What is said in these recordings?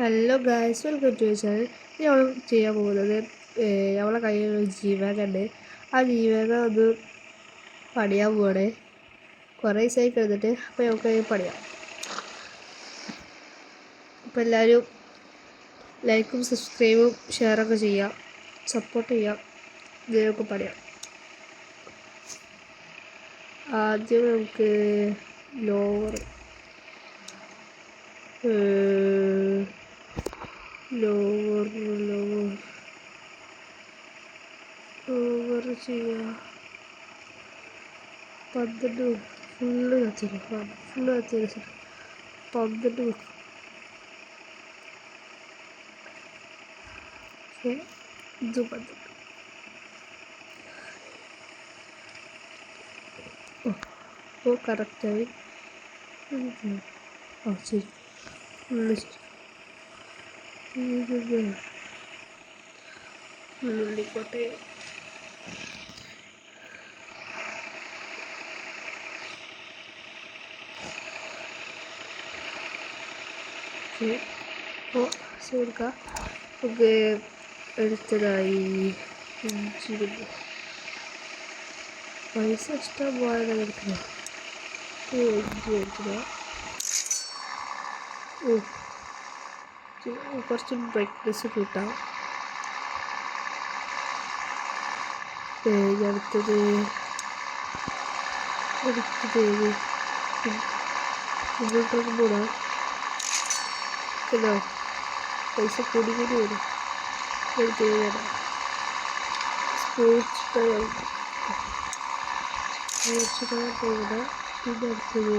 Hello guys, welcome to channel. നമ്മൾ ചെയ്യാൻ പോകുന്നത് നമ്മളെ കയ്യിലൊരു ജീവകം ഉണ്ട്. ആ ജീവകം ഒന്ന് പണിയാൻ പോവാണ്. കുറേ ദിവസമായി കിടന്നിട്ട്. അപ്പോൾ നമുക്ക് പണിയാം. അപ്പോൾ എല്ലാവരും ലൈക്കും സബ്സ്ക്രൈബും ഷെയറൊക്കെ ചെയ്യാം, സപ്പോർട്ട് ചെയ്യാം. ഇതിനൊക്കെ പണിയാം. ആദ്യം നമുക്ക് ലോവർ ചെയ്യാം. 12 ഫുള്ള് കത്തിരിക്കും. 12 വെക്കും. ഇത് 12 അപ്പോൾ കറക്റ്റായി. ശരി, ഫുള്ള് ശരി. ഉള്ളിക്കോട്ടെ. അപ്പോൾ കൊടുക്കാം. നമുക്ക് എടുത്തതായി ഇഞ്ചി പൈസ ഇഷ്ടം പോലെ എടുക്കണം. ഇഞ്ചി എടുക്കുക. കുറച്ച് ബ്രൈറ്റ്നെസ് കൂട്ടാം. അടുത്തത് മുന്നോട്ടൊക്കെ പോടാം. കേട്ടോ, പൈസ കൂടി വരും. എടുത്തേക്കണം. സ്പോർട്സ് ടയർ പോകണം. പിന്നെ അടുത്തത്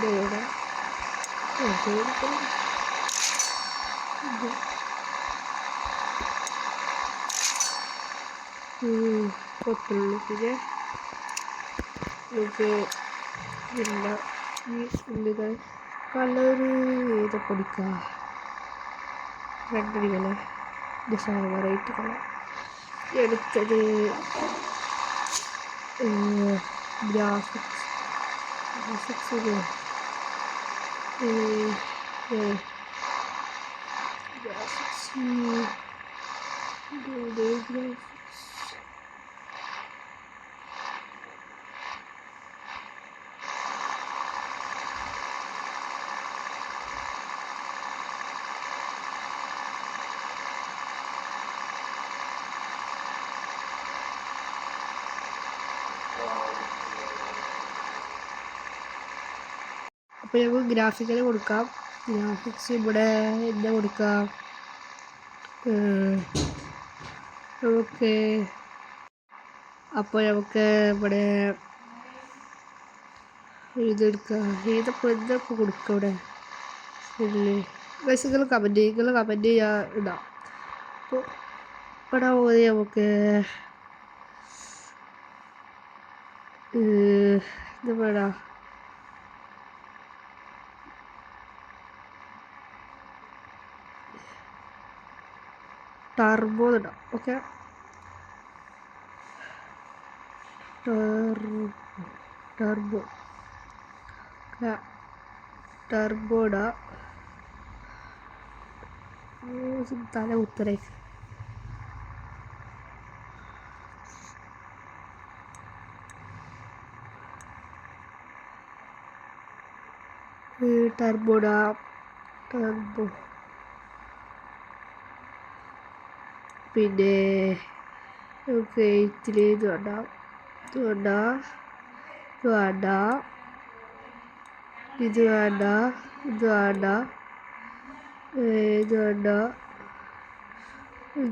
വേണം. കുഴപ്പമില്ല. പിന്നെ നമുക്ക് ഇല്ല ഈ ഉള്ളികൾ കളറ് ഏതൊക്കെ അടിക്കാം. റെഡ് അടിക്കല്ലേ, ഡിസൈൻ വെറൈറ്റി കളർ. എടുത്തത് ഗ്രാഫിക്സ് അപ്പോൾ നമുക്ക് ഗ്രാഫിക്കൽ കൊടുക്കാം. ഗ്രാഫിക്സ് ഇവിടെ എന്താ കൊടുക്കാം? നമുക്ക് ഇവിടെ ഇതെടുക്കാം. എന്തൊക്കെ കൊടുക്കാം ഇവിടെ? നിങ്ങൾ കമൻറ്റ് ചെയ്യാൻ ഇടാം. അപ്പോൾ ഇവിടെ പോയി നമുക്ക് ഇത് വേണം. ടർബോ ഇടാം. ഓക്കെ, ടർബോ ഇടാം. തല ഉത്തരേ ടർബോ ഇടാം. പിന്നെ നമുക്ക് ഇതിൽ ഇത് വേണ്ട.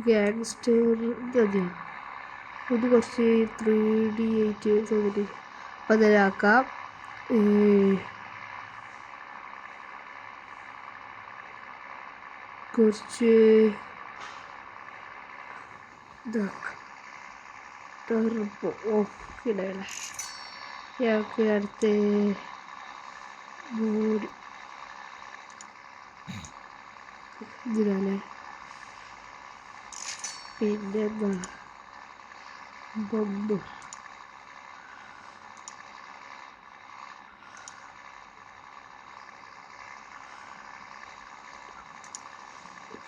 ഗാങ്സ്റ്റർ ഇത് കുറച്ച് 3D ആയിട്ട് തോന്നി. അപ്പം അതിലാക്കാം. കുറച്ച് ടർബോ ഇടല്ലേ. ഞങ്ങൾക്ക് അടുത്ത് ഇതിലല്ലേ. പിന്നെ ബൊമ്പ്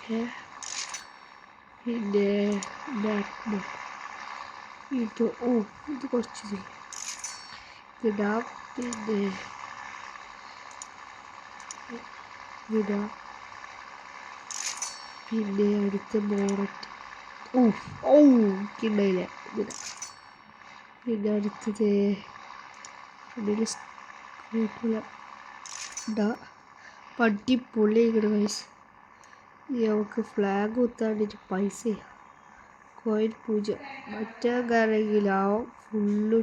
ഓക്കെ. പിന്നെ ഇത് ഇത് കുറച്ച് ഇടാം. പിന്നെ ഇടാം. പിന്നെ അടുത്ത ബോണറ്റ്. എനിക്കുണ്ടായില്ല. ഇതിടാം. പിന്നെ അടുത്തത് പട്ടിപ്പൊള്ളി പൈസ. നമുക്ക് ഫ്ലാഗ് കുത്താണ്ടിട്ട് പൈസ കോയിൻ 0. മറ്റേ കാരെങ്കിലാവും ഫുള്ള്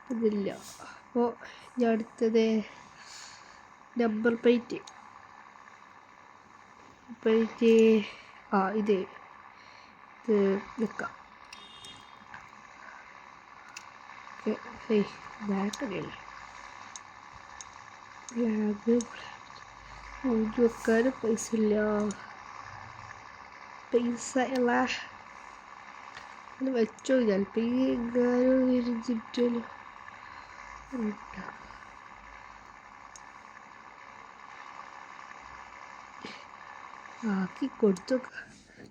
ഇതില്ല. അപ്പോൾ ഞാൻ അടുത്തത് നമ്പർ പ്ലേറ്റ്. ഇത് നിൽക്കാം. ബാക്കടിയല്ലേ ഫ്ലാഗ് ഊരി വെക്കാനും പൈസ ഇല്ല. പൈസ അല്ല അത് വെച്ചോ. ചിലപ്പോൾ ഈ എങ്ങാനും ഇരുന്നിട്ടല്ലോ ആക്കി കൊടുത്തു.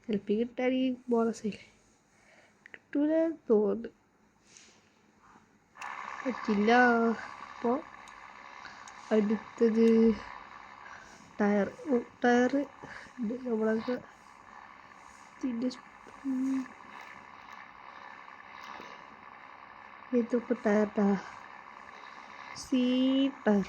ചിലപ്പോൾ കിട്ടാണെങ്കിൽ ബോണസില്ലേ. കിട്ടൂല തോന്നുന്നു. പറ്റില്ല. അപ്പോൾ അടുത്തത് ടയർ നമ്മളൊക്കെ ഇതൊക്കെ ടയർ സീറ്റർ.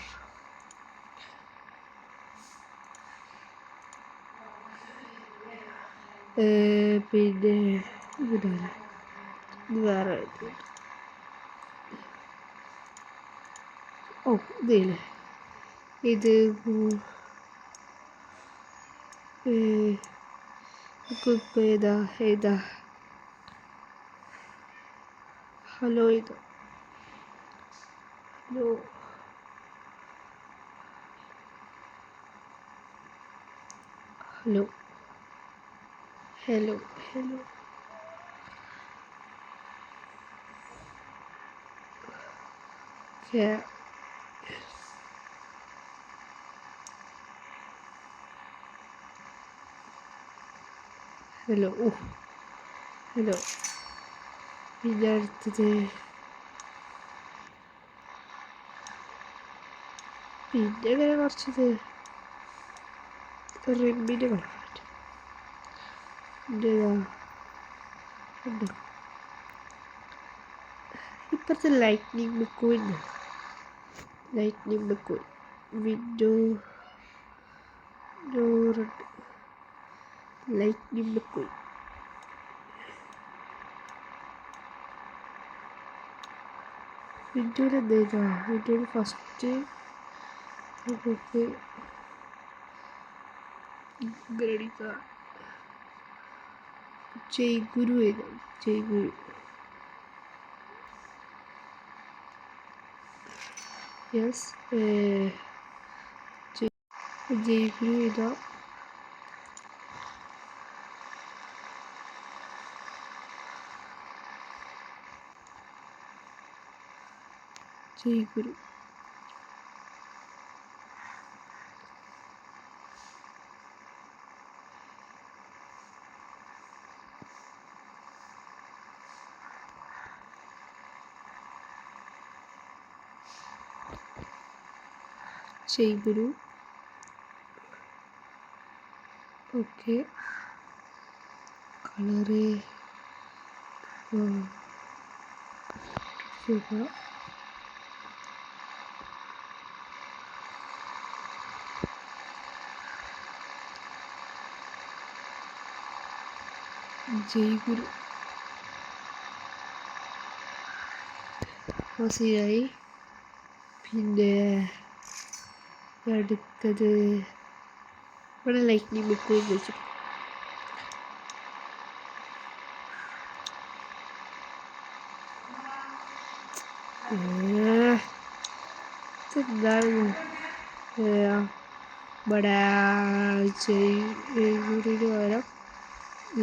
പിന്നെ ഇത് വേറെ ഇതില്ലേ ഇത് ഏതാ ഹലോ ഇത് ഹലോ ഹലോ. പിന്നെ അടുത്തത് പിന്നെ അങ്ങനെ കുറച്ചത് റിമ്മിന് കളർ ഇപ്പോഴത്തെ ലൈറ്റ്നിങ് ബുക്കുവിൻ വിൻഡോ ഡോറുണ്ട്. ലൈറ്റ്നിങ് ബുക്കുവിൻ വിൻഡോയിൽ എന്താ വിൻഡോയിൽ ഫസ്റ്റ് നമുക്ക് ഗണിക്ക ജയ്ഗുരു എഴുതാം. ജയ്ഗുരു യെസ്. ജയ്ഗുരു എഴുതാം. ജയ്ഗുരു ജയ്ഗുരു. ഓക്കെ. കളറ് ജയ്ഗുരു ശരിയായി. പിന്നെ അടുത്തത് ഇവിടെ ലൈറ്റ്നിങ് ബുക്ക് വെച്ചു. എന്താണ് ഇവിടെ ജയ്ഗുരുവിന് പകരം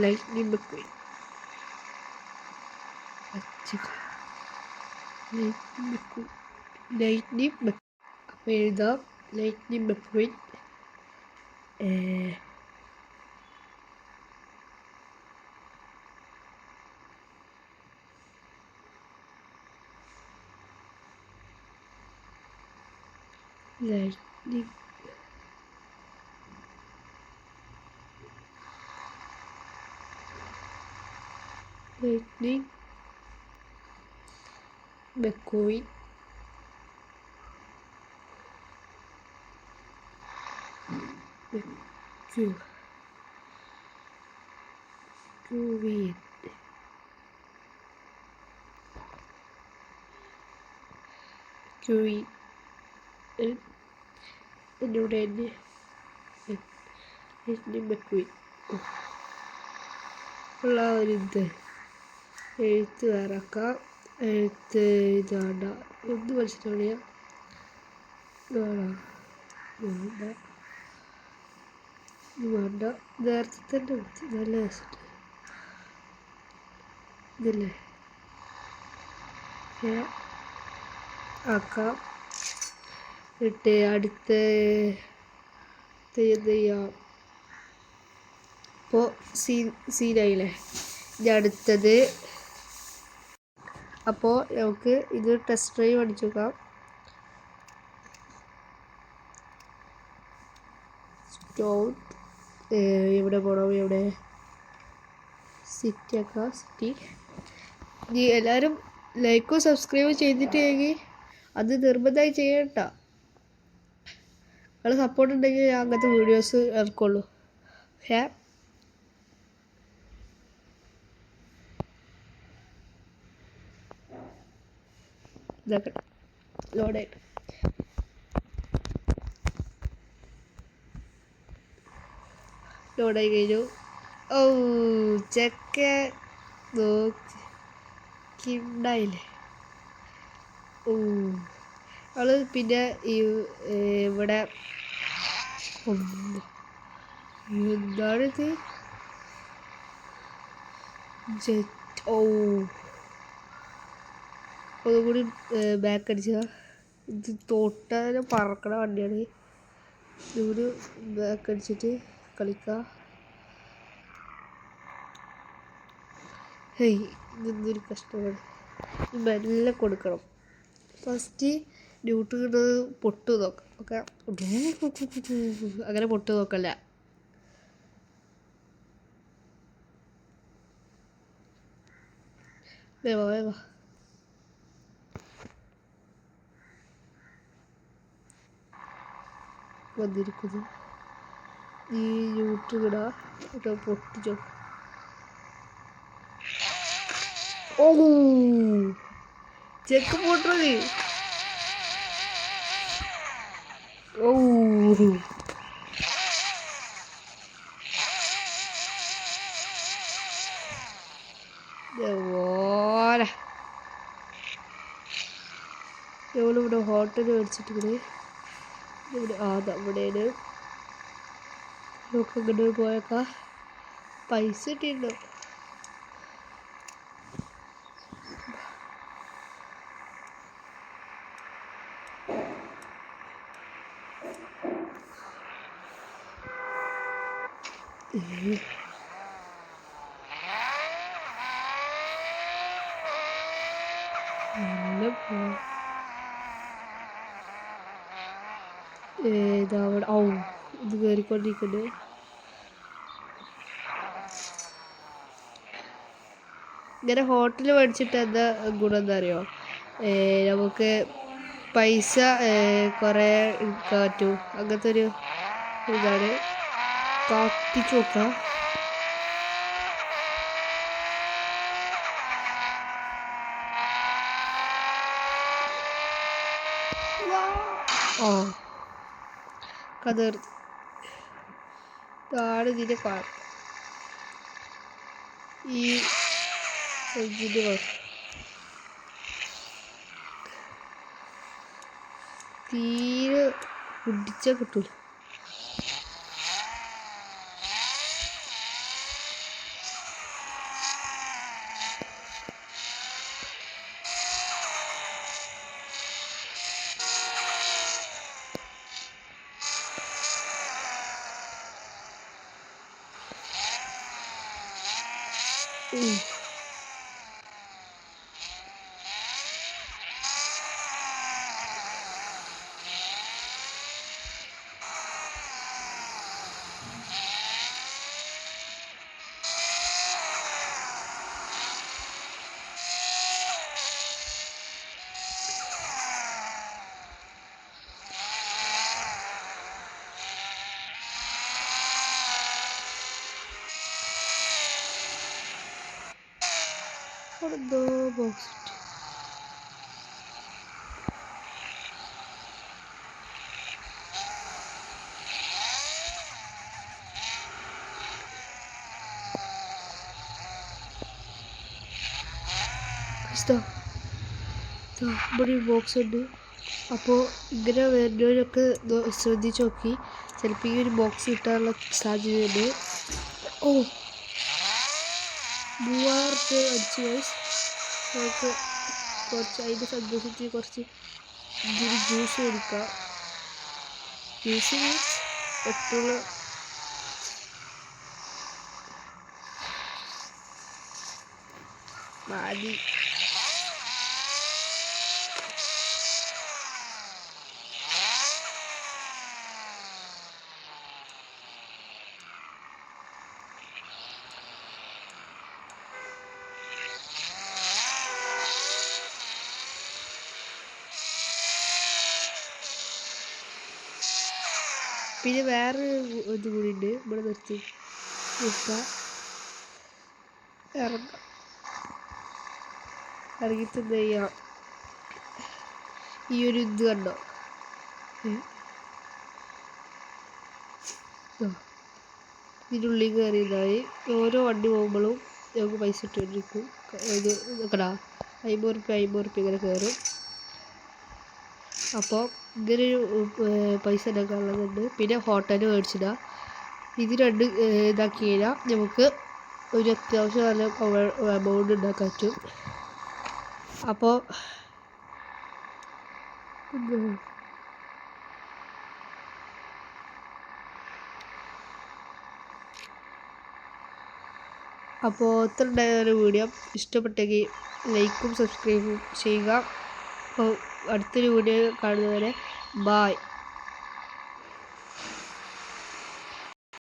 ലൈറ്റ്നിങ് ബുക്ക് ലൈറ്റ്നിങ് ബുക്ക്. അപ്പോൾ എഴുതാം lightning book lightning lightning McQueen McQueen McQueen McQueen എന്നോട് തന്നെ McQueen ഉള്ള ഒരിത് എഴുത്ത് ഇറക്കാം. എഴുത്ത് ഇതാണ്ട ഒന്ന് പഠിച്ചിട്ട് വേണ്ട വേണ്ട നേരത്തെ തന്നെ നല്ല രസമുണ്ട് ഇതല്ലേ ആക്കാം. എന്നിട്ട് അടുത്ത എന്ത് ചെയ്യാം. ഇപ്പോൾ സീനായില്ലേ. ഇനി അടുത്തത് അപ്പോൾ നമുക്ക് ഇത് ടെസ്റ്റ് ഡ്രൈവ് അടിച്ചു നോക്കാം. സ്റ്റോൺ എവിടെ പോകണം, എവിടെ സിറ്റി ആക്കാം. സിറ്റി ഇനി എല്ലാവരും ലൈക്കും സബ്സ്ക്രൈബും ചെയ്തിട്ടെങ്കിൽ അത് നിർബന്ധമായി ചെയ്യണ്ട. നിങ്ങളുടെ സപ്പോർട്ട് ഉണ്ടെങ്കിൽ ഞാൻ അങ്ങനത്തെ വീഡിയോസ് ഇറക്കുള്ളൂ. ഇതൊക്കെ ലോഡായിട്ട് ലോഡായി കഴിഞ്ഞു. ഓ ചെക്ക നോക്കിണ്ടായില്ലേ. ഓ അവള് പിന്നെ ഇവിടെ എന്താണിത് ജെറ്റ്. ഓ ഒന്നുകൂടി ബാക്ക് അടിച്ചാൽ ഇത് തൊട്ടാലും പറക്കണ വണ്ടിയാണ്. ഇതുകൂടി ബാക്ക് അടിച്ചിട്ട് കളിക്കാം. ഹേയ് ഇതൊരു കഷ്ടമാണ്. മെല്ലെ കൊടുക്കണം. ഫസ്റ്റ് ന്യൂട്ട് കിട്ടുന്നത് പൊട്ട് നോക്കാം. ഓക്കെ അങ്ങനെ പൊട്ട് നോക്കല്ല. വേഗം വന്നിരിക്കുന്നു. ഈ ന്യൂട്ട് കിടാ പൊട്ടിച്ചോ. ഓ ചെക്ക് പൊട്ടത്. ഓ ഞങ്ങളിവിടെ ഹോട്ടൽ മേടിച്ചിട്ടുണ്ട്. ഇവിടെ ഇവിടെയാണ്. നമുക്ക് ഇങ്ങോട്ട് പോയേക്കാം. പൈസ കിട്ടിയിട്ടുണ്ടോ? ഇതവിടെ ഓ ഇത് കയറിക്കൊണ്ടിരിക്കുന്നുണ്ട്. ഇങ്ങനെ ഹോട്ടൽ മേടിച്ചിട്ട് എന്താ ഗുണം എന്താ അറിയോ? നമുക്ക് പൈസ കുറേ എടുക്കാൻ പറ്റും. അങ്ങനത്തെ ഒരു ഇതാണ്. കത്തിച്ച് നോക്കാം. ഓ കഥ ഇതാണ് ഇതിൻ്റെ ഈ ഇതിൻ്റെ തീരെ കുടിച്ചാൽ കിട്ടൂല. അവിടെ എന്തോ ബോക്സ് ഇവിടെ ഒരു ബോക്സ് ഉണ്ട്. അപ്പോൾ ഇങ്ങനെ വരുന്നവരൊക്കെ ശ്രദ്ധിച്ച് നോക്കി, ചിലപ്പോൾ ഈ ഒരു ബോക്സ് കിട്ടാനുള്ള സാധ്യതയുണ്ട്. ഓ 3000 അടിച്ച് ഗൈസ്. നമുക്ക് കുറച്ച് അതിൻ്റെ സന്തോഷത്തിൽ കുറച്ച് ഇതിന് ജ്യൂസ് കുടിക്കാം. ജ്യൂസ് മീൻസ് പെട്രോള് മതി. പിന്നെ വേറെ ഇത് കൂടി ഉണ്ട്. ഇവിടെ നിർത്തി നിർത്താം, ഇറങ്ങാം, ഇറങ്ങിയിട്ട് എന്ത് ചെയ്യാം. ഈ ഒരു ഇത് കണ്ടോ, ഇതിനുള്ളിൽ കയറിയതായി ഓരോ വണ്ടി പോകുമ്പോഴും നമുക്ക് പൈസ ഇട്ടുകൊണ്ടിരിക്കും. ഇത് കടാ 50 റുപ്യ ഇങ്ങനെ കയറും. അപ്പോൾ ഇങ്ങനൊരു പൈസ ഉണ്ടാക്കാനുള്ളതുണ്ട്. പിന്നെ ഹോട്ടൽ മേടിച്ചിടുക. ഇത് രണ്ട് ഇതാക്കി കഴിഞ്ഞാൽ നമുക്ക് ഒരു അത്യാവശ്യം നല്ല എമൗണ്ട് ഉണ്ടാക്കാൻ പറ്റും. അപ്പോൾ ഇത്ര ഉണ്ടായ വീഡിയോ ഇഷ്ടപ്പെട്ടെങ്കിൽ ലൈക്കും സബ്സ്ക്രൈബും ചെയ്യുക. അപ്പോൾ അടുത്തൊരു വീഡിയോ കാണുന്നവരെ ബായ്.